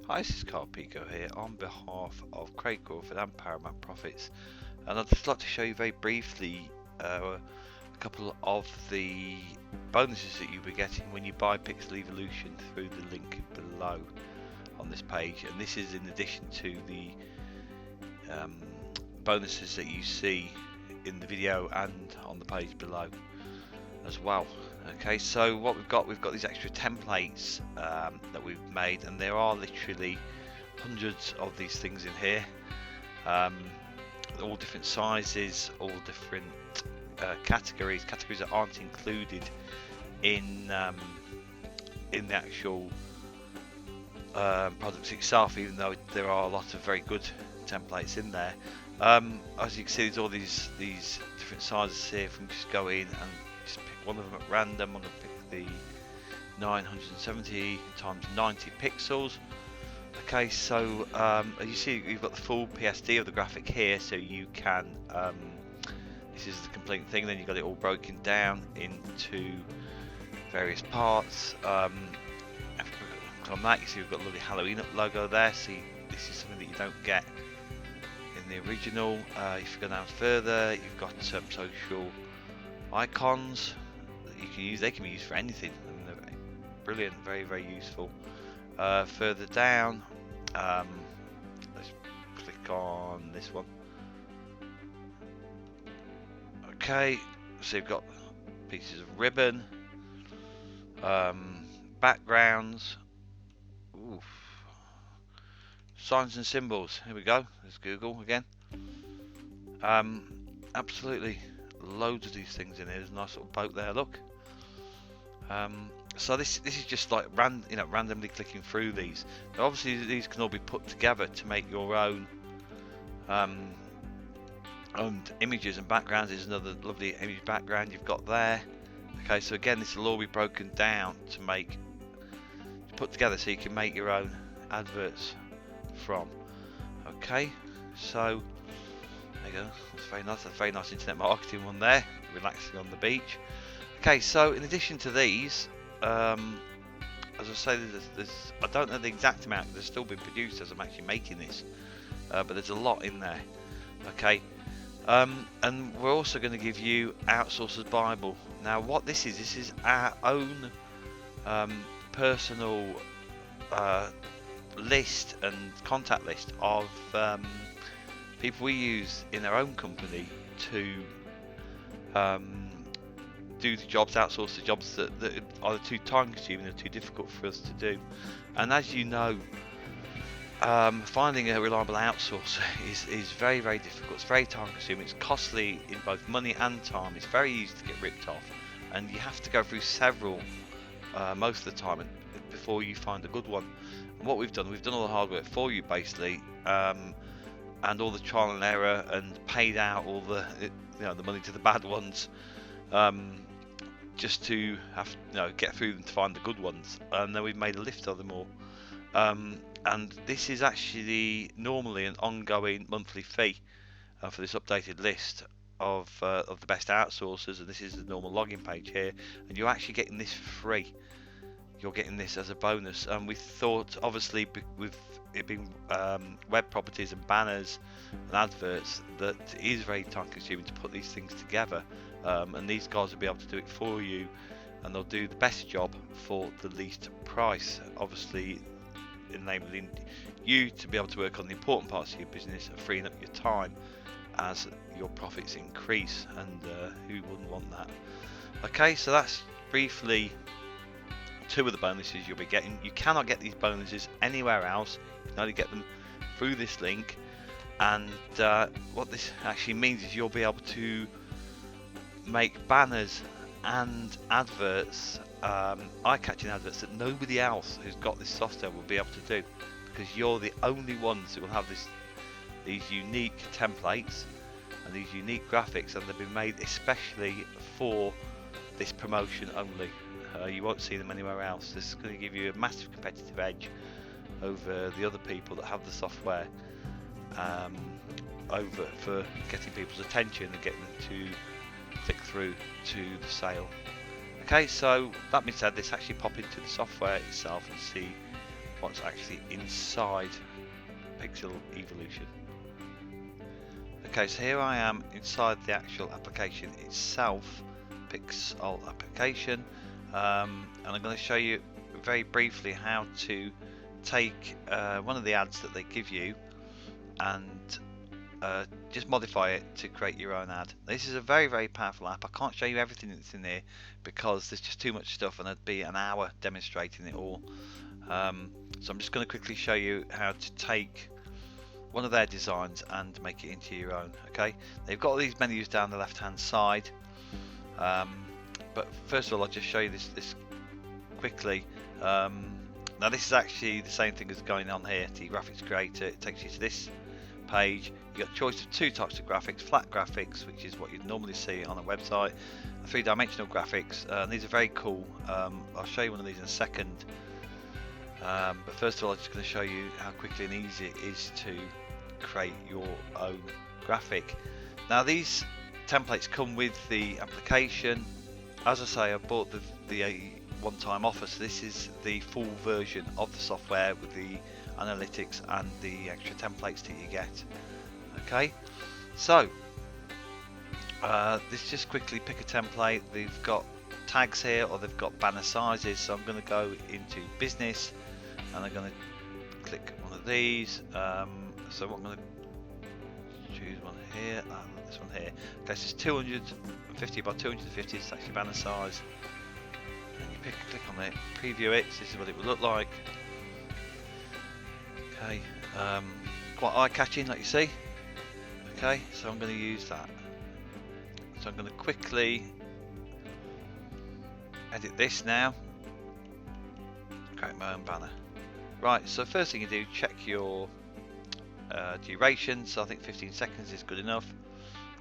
Hi, this is Carl Pico here on behalf of Craig Crawford and Paramount Profits, and I'd just like to show you very briefly a couple of the bonuses that you'll be getting when you buy Pixal Evoloution through the link below on this page. And this is in addition to the bonuses that you see in the video and on the page below as well. Okay, so what we've got these extra templates that we've made, and there are literally hundreds of these things in here, all different sizes, all different categories that aren't included in the actual products itself, even though there are a lot of very good templates in there. As you can see, there's all these different sizes here. If we just go in and just pick one of them at random, I'm going to pick the 970 times 90 pixels. Okay, so as you see, you've got the full PSD of the graphic here, so you can this is the complete thing. Then you've got it all broken down into various parts. On that, you see we've got a lovely Halloween logo there. See, this is something that you don't get in the original. If you go down further, you've got some social icons that you can use. They can be used for anything. I mean, they're brilliant, very, very useful. Further down, let's click on this one. Okay, so you've got pieces of ribbon, backgrounds, signs and symbols. Here we go. There's Google again. Absolutely loads of these things in here. There's a nice little boat there. Look. So this is just like randomly clicking through these. Now obviously these can all be put together to make your own images and backgrounds. There's another lovely image background you've got there. Okay, so again, this will all be broken down to put together so you can make your own adverts from. Okay, so there you go. That's very nice. That's very nice internet marketing one there. Relaxing on the beach. Okay, so in addition to these, as I say, I don't know the exact amount that's still been produced as I'm actually making this, but there's a lot in there. Okay, and we're also going to give you Outsourcer's Bible. Now, what this is our own personal list and contact list of people we use in our own company to do the jobs, outsource the jobs that are too time consuming and too difficult for us to do. And as you know, finding a reliable outsourcer is very, very difficult. It's very time consuming. It's costly in both money and time. It's very easy to get ripped off, and you have to go through several most of the time before you find a good one. And what we've done all the hard work for you basically, and all the trial and error, and paid out all the the money to the bad ones, just to have get through them to find the good ones. And then we've made a list of them all. And this is actually normally an ongoing monthly fee for this updated list of the best outsourcers, and this is the normal login page here, and you're actually getting this free. You're getting this as a bonus. And we thought, obviously, with it being web properties and banners and adverts, that it is very time consuming to put these things together, and these guys will be able to do it for you, and they'll do the best job for the least price, obviously enabling you to be able to work on the important parts of your business and freeing up your time as your profits increase. And who wouldn't want that? Okay, so that's briefly two of the bonuses you'll be getting. You cannot get these bonuses anywhere else. You can only get them through this link. And what this actually means is you'll be able to make banners and adverts, eye-catching adverts, that nobody else who's got this software will be able to do, because you're the only ones who will have these unique templates and these unique graphics, and they've been made especially for this promotion only. You won't see them anywhere else. This is going to give you a massive competitive edge over the other people that have the software, over for getting people's attention and getting them to click through to the sale. Okay, so that being said, let's actually pop into the software itself and see what's actually inside Pixal Evoloution. Okay, so here I am inside the actual application itself, Pixal application, and I'm going to show you very briefly how to take one of the ads that they give you and just modify it to create your own ad. This is a very powerful app. I can't show you everything that's in there because there's just too much stuff and it'd be an hour demonstrating it all. So I'm just going to quickly show you how to take one of their designs and make it into your own. Okay, they've got all these menus down the left hand side, but first of all I'll just show you this quickly. Now this is actually the same thing as going on here to your graphics creator. It takes you to this page. You've got a choice of two types of graphics: flat graphics, which is what you'd normally see on a website, and three-dimensional graphics. These are very cool. I'll show you one of these in a second, but first of all I'm just going to show you how quickly and easy it is to create your own graphic. Now these templates come with the application. As I say, I bought the one-time offer, so this is the full version of the software with the analytics and the extra templates that you get. Okay, so let's just quickly pick a template. They've got tags here, or they've got banner sizes, so I'm going to go into business and I'm going to click one of these. So what I'm going to choose one here, this one here. Okay, so it's 250 by 250, it's actually banner size. And you click on it, preview it, so this is what it would look like. Okay, quite eye-catching, like you see. Okay, so I'm going to use that. So I'm going to quickly edit this now. Create my own banner. Right, so first thing you do, check your duration. So I think 15 seconds is good enough.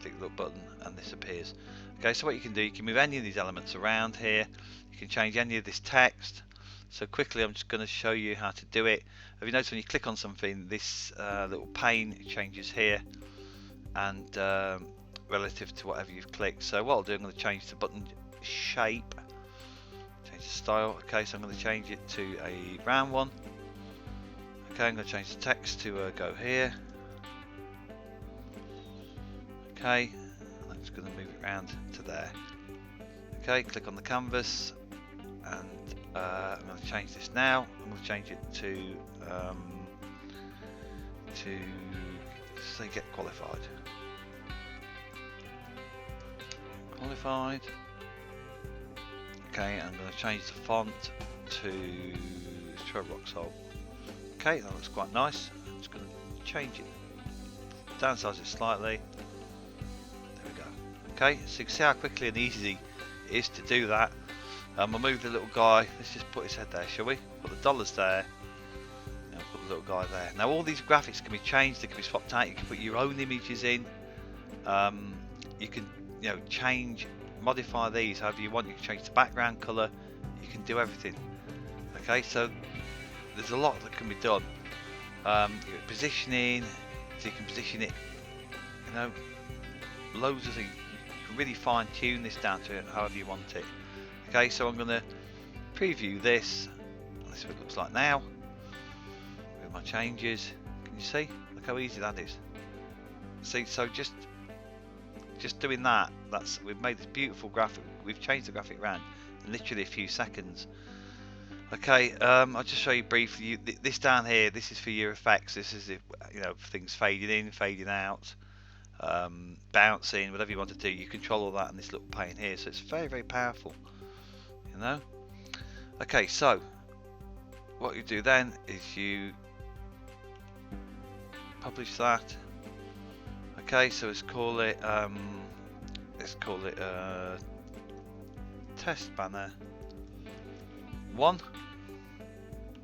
Click the button and this appears. Okay, so what you can do, you can move any of these elements around here. You can change any of this text. So quickly I'm just going to show you how to do it. Have you noticed when you click on something, this little pane changes here and relative to whatever you've clicked. So what I'll do, I'm going to change the button shape, change the style. Okay, so I'm going to change it to a round one. Okay, I'm going to change the text to go here. Okay, I'm just going to move it around to there. Okay, click on the canvas and I'm going to change this now. I'm going to change it to say get qualified. Qualified. Okay, I'm going to change the font to Roxol. Okay, that looks quite nice. I'm just going to change it, downsize it slightly. There we go. Okay, so you can see how quickly and easy it is to do that. I'll move the little guy. Let's just put his head there, shall we? Put the dollars there. And put the little guy there. Now all these graphics can be changed. They can be swapped out. You can put your own images in. You can, change, modify these however you want. You can change the background color. You can do everything. Okay, so there's a lot that can be done. Positioning, so you can position it. Loads of things. You can really fine tune this down to however you want it. Okay, so I'm going to preview this. This is what it looks like now with my changes. Can you see? Look how easy that is. See, so just doing that, we've made this beautiful graphic. We've changed the graphic around in literally a few seconds. Okay, I'll just show you briefly. This down here, this is for your effects. This is things fading in, fading out, bouncing, whatever you want to do. You control all that in this little pane here. So it's very powerful. Okay, so what you do then is you publish that. Okay, so let's call it test banner 1.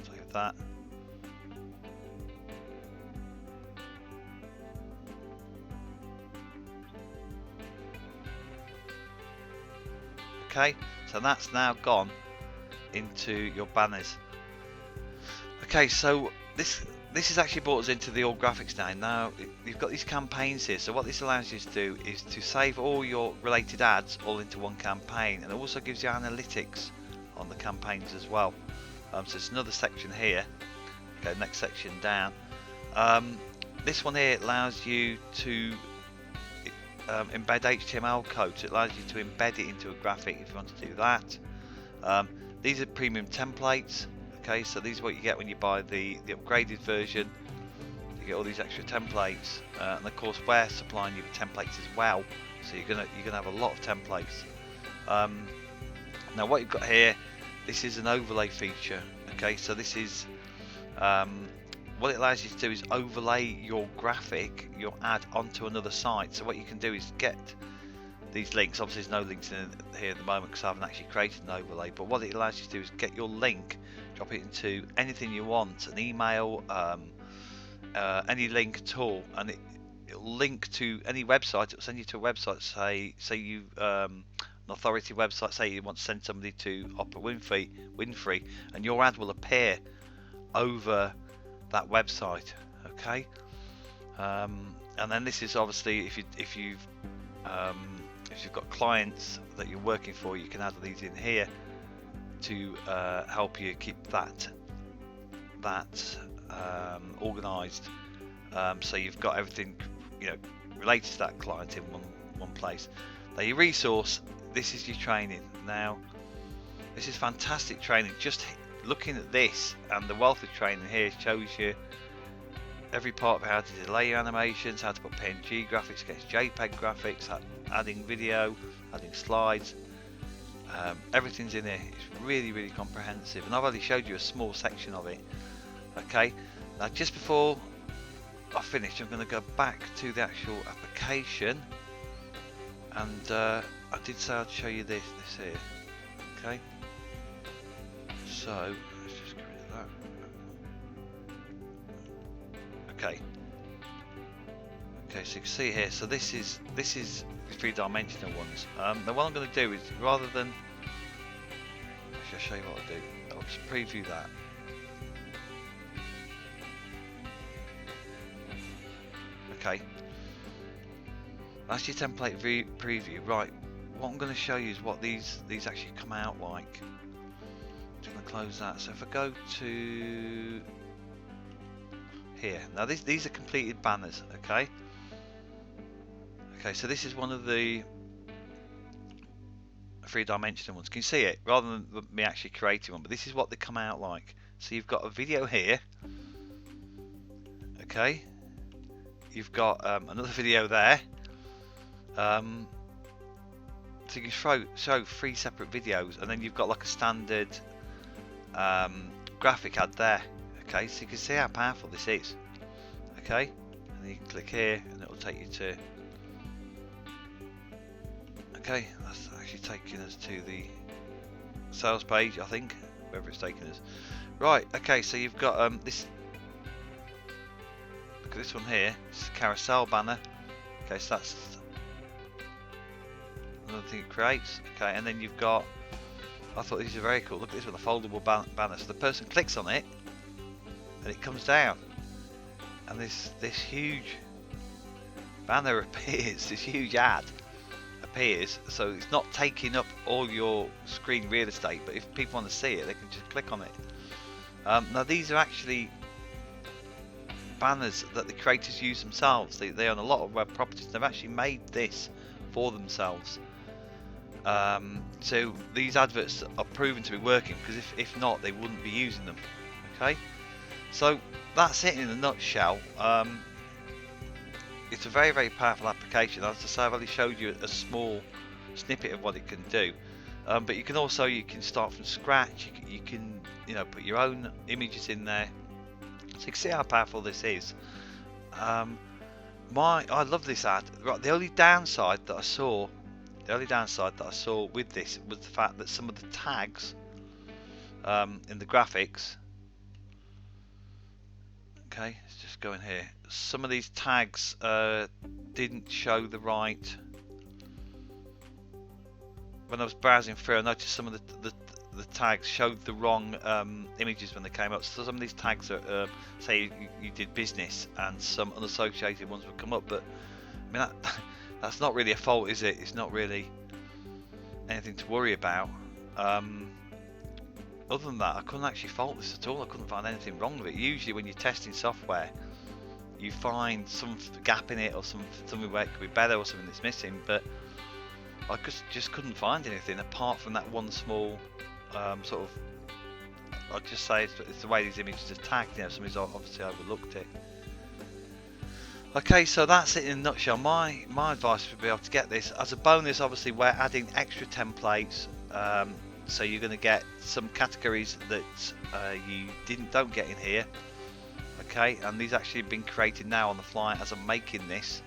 Save that. Okay, so that's now gone into your banners. Okay, so this has actually brought us into the all graphics now. Now you've got these campaigns here, so what this allows you to do is to save all your related ads all into one campaign, and it also gives you analytics on the campaigns as well. So it's another section here. Okay, next section down. This one here allows you to embed HTML code, so it allows you to embed it into a graphic if you want to do that. These are premium templates. Okay, so these are what you get when you buy the upgraded version. You get all these extra templates, and of course we're supplying you with templates as well. So you're gonna have a lot of templates. Now what you've got here, this is an overlay feature. Okay, so this is what it allows you to do is overlay your graphic, your ad onto another site. So what you can do is get these links. Obviously there's no links in here at the moment because I haven't actually created an overlay, but what it allows you to do is get your link, drop it into anything you want, an email, any link at all, and it'll link to any website. It'll send you to a website, say you an authority website, say you want to send somebody to Oprah Winfrey, and your ad will appear over that website. Okay, and then this is obviously if you've got clients that you're working for, you can add these in here to help you keep that organized, so you've got everything related to that client in one place. Now your resource, this is your training. Now this is fantastic training. Just looking at this and the wealth of training here shows you every part of how to delay your animations, how to put PNG graphics against JPEG graphics, adding video, adding slides. Everything's in here. It's really comprehensive, and I've only showed you a small section of it. Okay, now just before I finish, I'm going to go back to the actual application, and I did say I'd show you this here. Okay, so let's just get rid of that. Okay, so you can see here, so this is the three-dimensional ones. Now what I'm going to do is, rather than actually, I'll show you what I'll do. I'll just preview that. Okay, that's your template preview. Right, what I'm going to show you is what these actually come out like. I'm just going to close that. So if I go to here, now these are completed banners. Okay, so this is one of the three-dimensional ones. Can you see it? Rather than me actually creating one, but this is what they come out like. So you've got a video here. Okay, you've got another video there. So you can show 3 separate videos, and then you've got like a standard graphic ad there. Okay, so you can see how powerful this is. Okay, and then you can click here, and it will take you to. Okay, that's actually taking us to the sales page, I think, wherever it's taking us. Right. Okay, so you've got this. Look at this one here. It's a carousel banner. Okay, so that's another thing it creates. Okay, and then you've got. I thought these are very cool. Look at this with a foldable banner. So the person clicks on it, and it comes down, and this huge banner appears. This huge ad appears. So it's not taking up all your screen real estate, but if people want to see it, they can just click on it. Now these are actually banners that the creators use themselves. They own a lot of web properties. They've actually made this for themselves. So these adverts are proven to be working, because if not, they wouldn't be using them. Okay, so that's it in a nutshell. It's a very powerful application. As I say, I've only showed you a small snippet of what it can do, but you can start from scratch. You can put your own images in there, so you can see how powerful this is. I love this ad. Right, the only downside that I saw with this was the fact that some of the tags in the graphics. Okay, let's just go in here. Some of these tags didn't show the right. When I was browsing through, I noticed some of the tags showed the wrong images when they came up. So some of these tags are, say you did business, and some unassociated ones would come up. But I mean, that's not really a fault, is it? It's not really anything to worry about. other than that, I couldn't actually fault this at all. I couldn't find anything wrong with it. Usually when you're testing software, you find some gap in it, or something where it could be better, or something that's missing, but I just couldn't find anything apart from that one small sort of, I'd just say it's the way these images are tagged. You know, somebody's obviously overlooked it. Okay, so that's it in a nutshell. My advice would be able to get this. As a bonus, obviously we're adding extra templates, so you're going to get some categories that you don't get in here. Okay, and these actually have been created now on the fly as I'm making this.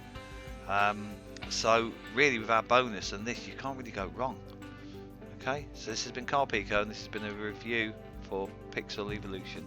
So really, with our bonus and this, you can't really go wrong. Okay, so this has been Carl Pico, and this has been a review for Pixal Evoloution.